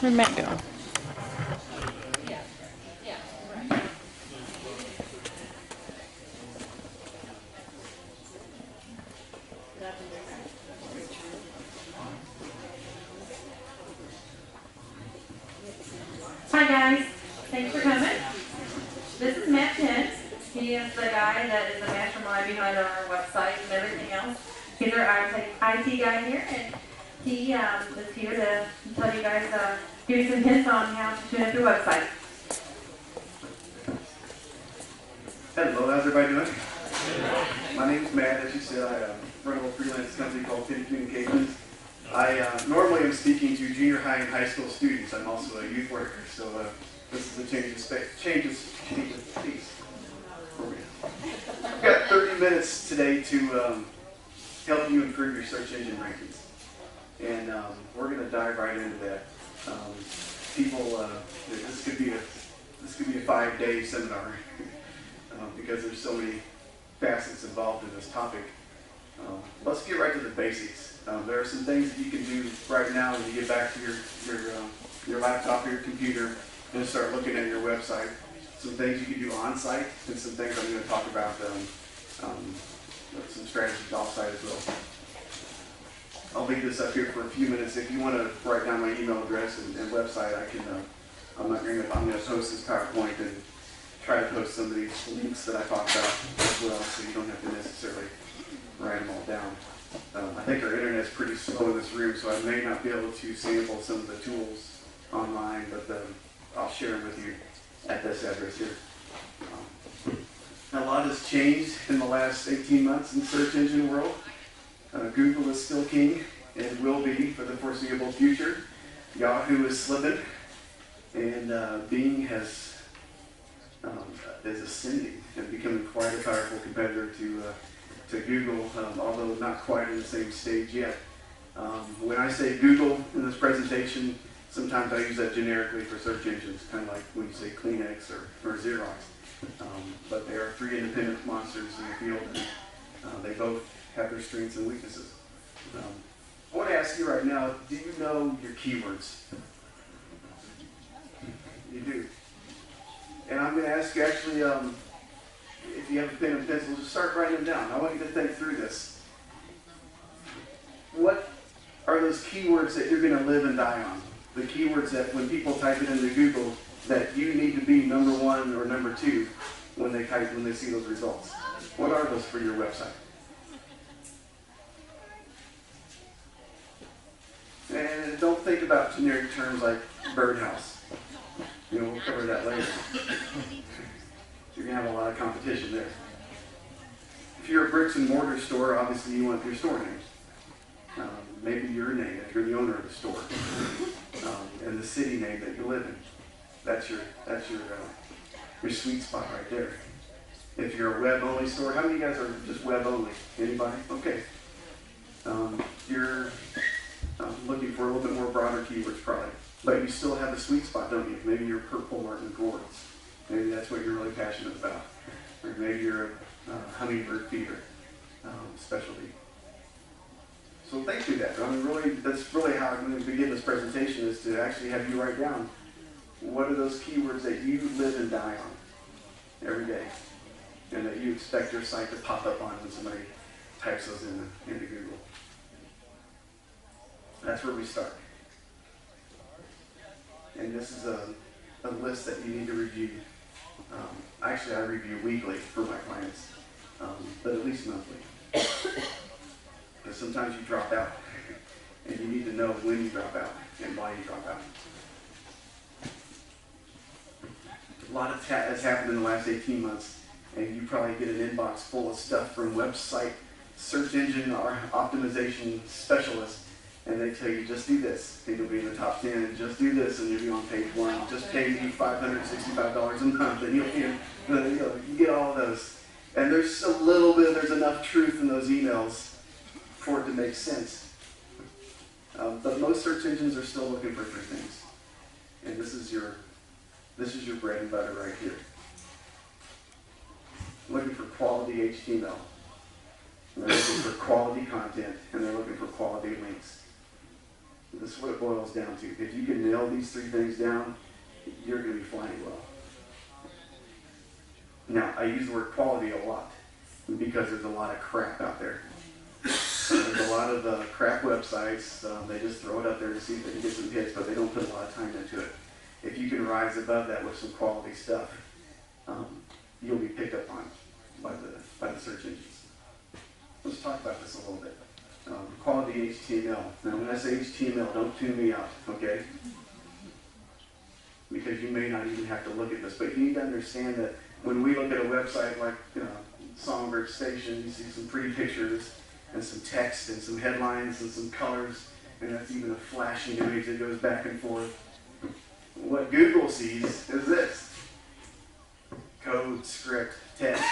Where'd Matt go? Hi guys, thanks for coming. This is Matt Penn. He is the guy that is the mastermind behind our website and everything else. He's our IT guy here, and he is here to tell you guys, give you some hints on how to tune up your website. Hello, how's everybody doing? My name is Matt. As you said, I run a little freelance company called Penn Communications. I normally am speaking to junior high and high school students. I'm also a youth worker, so this is a change of pace. I've got 30 minutes today to help you improve your search engine rankings, and we're going to dive right into that. This could be a 5-day seminar because there's so many facets involved in this topic. Let's get right to the basics. There are some things that you can do right now when you get back to your laptop or your computer and start looking at your website. Some things you can do on-site, and some things I'm going to talk about, some strategies off-site as well. I'll leave this up here for a few minutes. If you want to write down my email address and website, I can. I'm going to post this PowerPoint and try to post some of these links that I talked about as well, so you don't have to necessarily write them all down. I think our internet's pretty slow in this room, so I may not be able to sample some of the tools online, but I'll share them with you at this address here. A lot has changed in the last 18 months in the search engine world. Google is still king and will be for the foreseeable future. Yahoo is slipping, and Bing is ascending and becoming quite a powerful competitor to Google, although not quite in the same stage yet. When I say Google in this presentation, sometimes I use that generically for search engines, kind of like when you say Kleenex or Xerox. But they are three independent monsters in the field, and they both have their strengths and weaknesses. I want to ask you right now, do you know your keywords? You do. And I'm going to ask you actually, if you have a pen and pencil, just start writing them down. I want you to think through this. What are those keywords that you're going to live and die on? The keywords that when people type it into Google, that you need to be number 1 or number 2 when they see those results. What are those for your website? And don't think about generic terms like birdhouse. We'll cover that later. You're going to have a lot of competition there. If you're a bricks and mortar store, obviously you want your store name. Maybe your name if you're the owner of the store. And the city name that you live in. That's your sweet spot right there. If you're a web-only store, how many of you guys are just web-only? Anybody? Okay. You're looking for a little bit more broader keywords probably. But you still have a sweet spot, don't you? Maybe you're purple Martin gourds. Maybe that's what you're really passionate about. Or maybe you're a hummingbird feeder specialty. So think through that. That's really how I'm going to begin this presentation, is to actually have you write down what are those keywords that you live and die on every day, and that you expect your site to pop up on when somebody types those into Google. That's where we start. And this is a list that you need to review. Actually, I review weekly for my clients, but at least monthly. Because sometimes you drop out, and you need to know when you drop out and why you drop out. A lot has happened in the last 18 months, and you probably get an inbox full of stuff from website search engine or optimization specialists, and they tell you, just do this, and you'll be in the top 10, and just do this, and you'll be on page 1. Just pay me $565 a month, and you get all of those. And there's enough truth in those emails for it to make sense. But most search engines are still looking for 3 things. And this is your bread and butter right here. Looking for quality HTML. And they're looking for quality content, and they're looking for quality links. This is what it boils down to. If you can nail these 3 things down, you're going to be flying well. Now, I use the word quality a lot because there's a lot of crap out there. There's a lot of crap websites. They just throw it up there to see if they can get some hits, but they don't put a lot of time into it. If you can rise above that with some quality stuff, you'll be picked up on by the search engines. Let's talk about this a little bit. Quality HTML. Now, when I say HTML, don't tune me out, okay? Because you may not even have to look at this, but you need to understand that when we look at a website like Songbird Station, you see some pretty pictures and some text and some headlines and some colors, and that's even a flashing image that goes back and forth. What Google sees is this: code, script, text.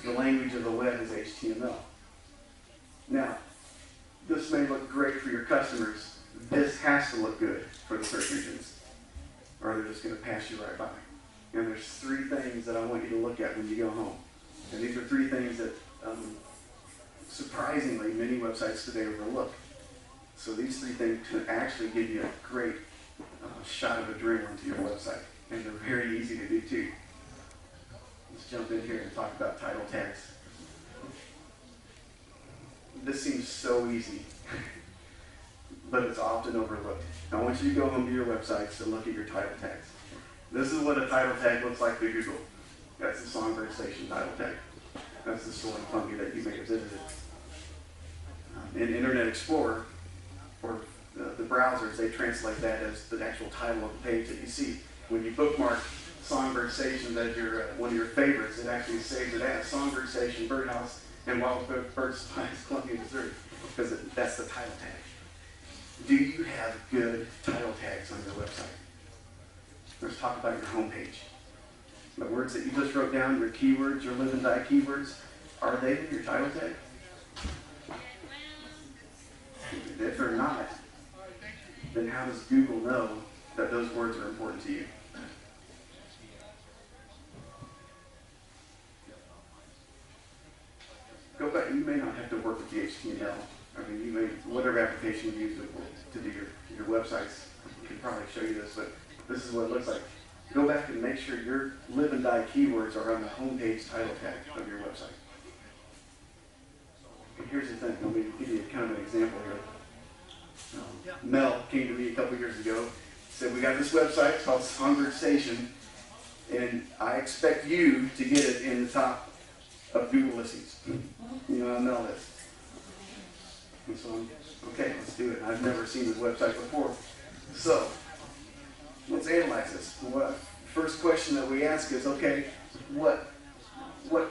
The language of the web is HTML. Now, this may look great for your customers. This has to look good for the search engines, or they're just going to pass you right by. And there's 3 things that I want you to look at when you go home. And these are 3 things that, surprisingly, many websites today overlook. So these 3 things can actually give you a great shot of adrenaline to your website. And they're very easy to do too. Let's jump in here and talk about title tags. This seems so easy, but it's often overlooked. I want you to go home to your websites and look at your title tags. This is what a title tag looks like to Google. That's the Songbird Station title tag. That's the store in Columbia that you may have visited. In Internet Explorer, or the browsers, they translate that as the actual title of the page that you see. When you bookmark Songbird Station as one of your favorites, it actually saves it as Songbird Station, Birdhouse, and Wild Bird Supplies, Columbia, Missouri, because that's the title tag. Do you have good title tags on your website? Let's talk about your homepage. The words that you just wrote down, your keywords, your live and die keywords, are they in your title tag? If they're not, then how does Google know that those words are important to you? Go back. You may not have to work with the HTML. I mean, you may, whatever application you use to do your websites, can probably show you this, but this is what it looks like. Go back and make sure your live and die keywords are on the homepage title tag of your website. And here's the thing. Let me give you kind of an example here. Mel came to me a couple years ago, said, we got this website, it's called Songbird Station, and I expect you to get it in the top of Google listings. You know how Mel is. And so I'm, okay, let's do it. I've never seen this website before. So, let's analyze this. First question that we ask is, okay, what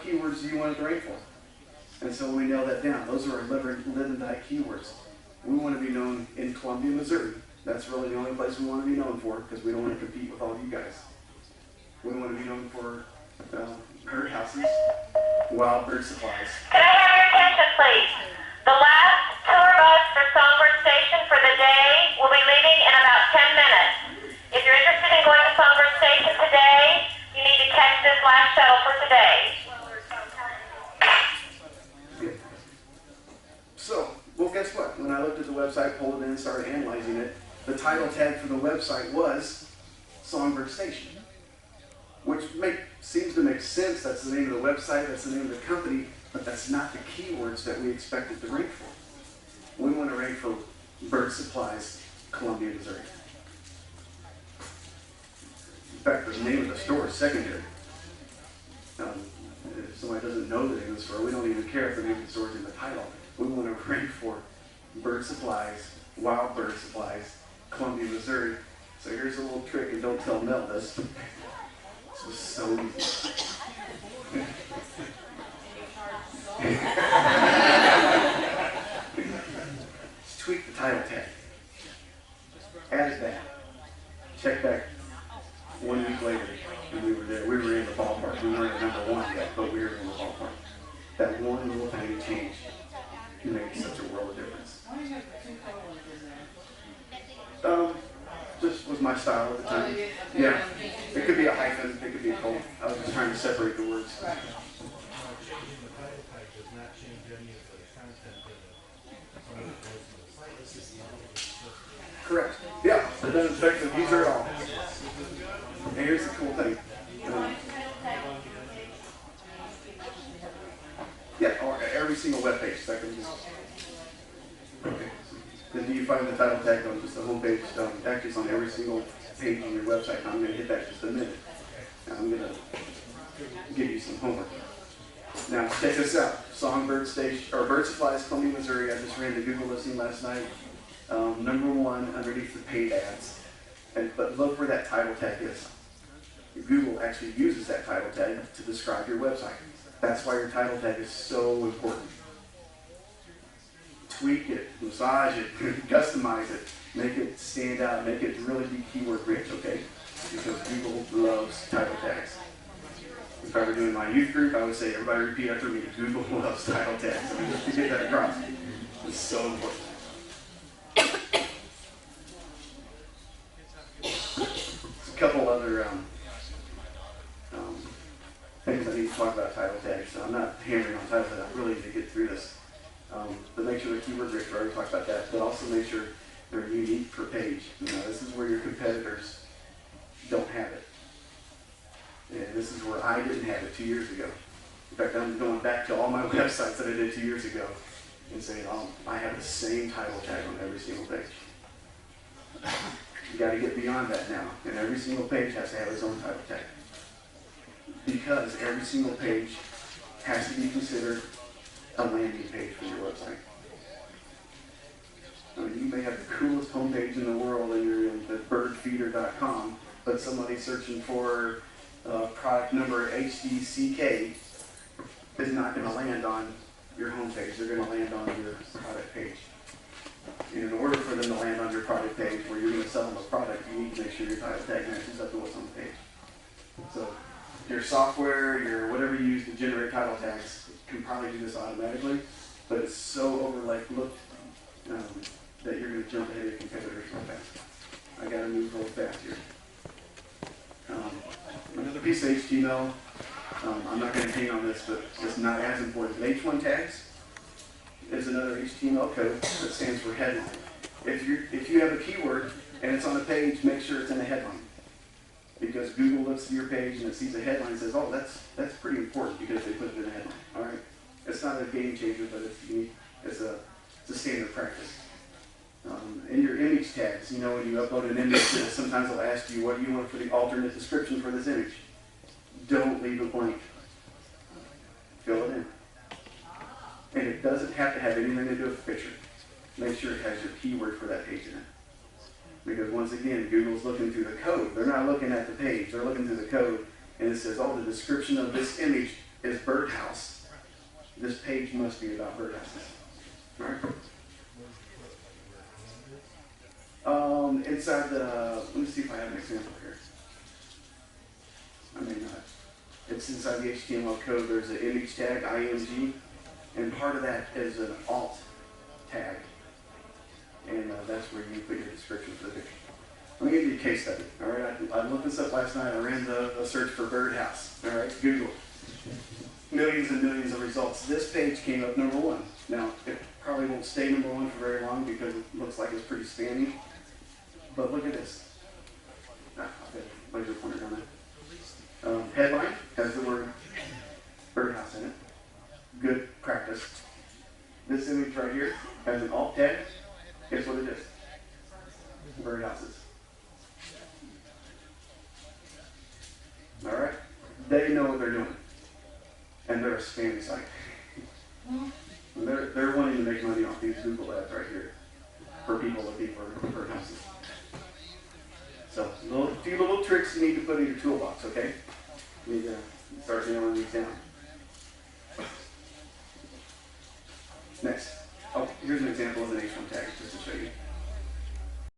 keywords do you want it to rank for? And so we nail that down. Those are our live and die keywords. We want to be known in Columbia, Missouri. That's really the only place we want to be known for, because we don't want to compete with all of you guys. We want to be known for bird houses, wild bird supplies. Can I have your attention, please? The last tour bus for Songbird Station for the day will be leaving in about 10 minutes. If you're interested in going to Songbird Station today, you need to catch this last shuttle for today. So, well, guess what? When I looked at the website, pulled it in, started analyzing it, the title tag for the website was Songbird Station, which seems to make sense. That's the name of the website, that's the name of the company, but that's not the keywords that we expected to rank for. We want to rank for bird supplies, Columbia, Missouri. In fact, the name of the store is secondary. If somebody doesn't know the name of the store, we don't even care if the name of the store is in the title. We want to rank for bird supplies, wild bird supplies, Columbia, Missouri. So here's a little trick, and don't tell Mel this. This was so easy. Just tweak the title tag. Add it back. Check back 1 week later, and we were there. We were in the ballpark. We weren't at number 1 yet, but we were in the ballpark. That one little tiny change makes such a world of difference. Just was my style at the time. Yeah. It could be a hyphen, it could be a colon. I was just trying to separate the words. Correct. Yeah, it doesn't affect the user at all. And here's the cool thing. Yeah, or every single web page. Okay. Then do you find the title tag on just the home page? Actually, it's on every single page on your website. I'm going to hit that in just a minute. Now I'm going to give you some homework. Now, check this out. Songbird Station, or Bird Supplies, Columbia, Missouri. I just ran the Google listing last night. #1 underneath the paid ads. But look where that title tag is. Google actually uses that title tag to describe your website. That's why your title tag is so important. Tweak it, massage it, customize it, make it stand out, make it really be keyword rich, okay? Because Google loves title tags. If I were doing my youth group, I would say, everybody repeat after me, Google loves title tags. I mean, just to get that across. It's so important. A couple other things I need to talk about title tags. So I'm not hammering on title tags. I really need to get through this. But make sure the keywords rich. I already talked about that. But also make sure they're unique per page. You know, this is where your competitors don't have it. And this is where I didn't have it 2 years ago. In fact, I'm going back to all my websites that I did 2 years ago and saying, oh, I have the same title tag on every single page. You got to get beyond that now. And every single page has to have its own title tag. Because every single page has to be considered a landing page for your website. I mean, you may have the coolest homepage in the world and you're in the birdfeeder.com, but somebody searching for product number HDCK is not going to land on your homepage. They're going to land on your product page. And in order for them to land on your product page where you're going to sell them a product, you need to make sure your title tag matches up to what's on the page. So your software, your whatever you use to generate title tags can probably do this automatically, but it's so overlooked that you're going to jump ahead of your competitors real fast. I got to move real fast here. Another piece of HTML, I'm not going to hang on this, but it's not as important. H1 tags is another HTML code that stands for headline. If you have a keyword and it's on a page, make sure it's in a headline. Because Google looks at your page and it sees a headline and says, oh, that's pretty important because they put it in a headline. All right? It's not a game changer, but it's unique. It's a standard practice. In your image tags, you know, when you upload an image, sometimes they'll ask you, what do you want for the alternate description for this image? Don't leave it blank. Fill it in. And it doesn't have to have anything to do with the picture. Make sure it has your keyword for that page in it. Because once again, Google's looking through the code. They're not looking at the page. They're looking through the code, and it says, oh, the description of this image is birdhouse. This page must be about birdhouses. All right? Inside the, let me see if I have an example here. I may not. It's inside the HTML code. There's an image tag, IMG, and part of that is an alt tag. And that's where you put your description for the picture. Let me give you a case study. All right, I looked this up last night. I ran the search for birdhouse. All right, Google. Millions and millions of results. This page came up #1. Now, it probably won't stay #1 for very long because it looks like it's pretty spammy. But look at this. I'll put a laser pointer down there. Headline has the word birdhouse in it. Good practice. This image right here has an alt tag. Guess what it is? Birdhouses. All right? They know what they're doing. And they're a spammy site. And they're wanting to make money off these Google ads right here for people looking for birdhouses. So, a few little tricks you need to put in your toolbox, okay? You need to start nailing these down. Next. Oh, here's an example of an H1 tag.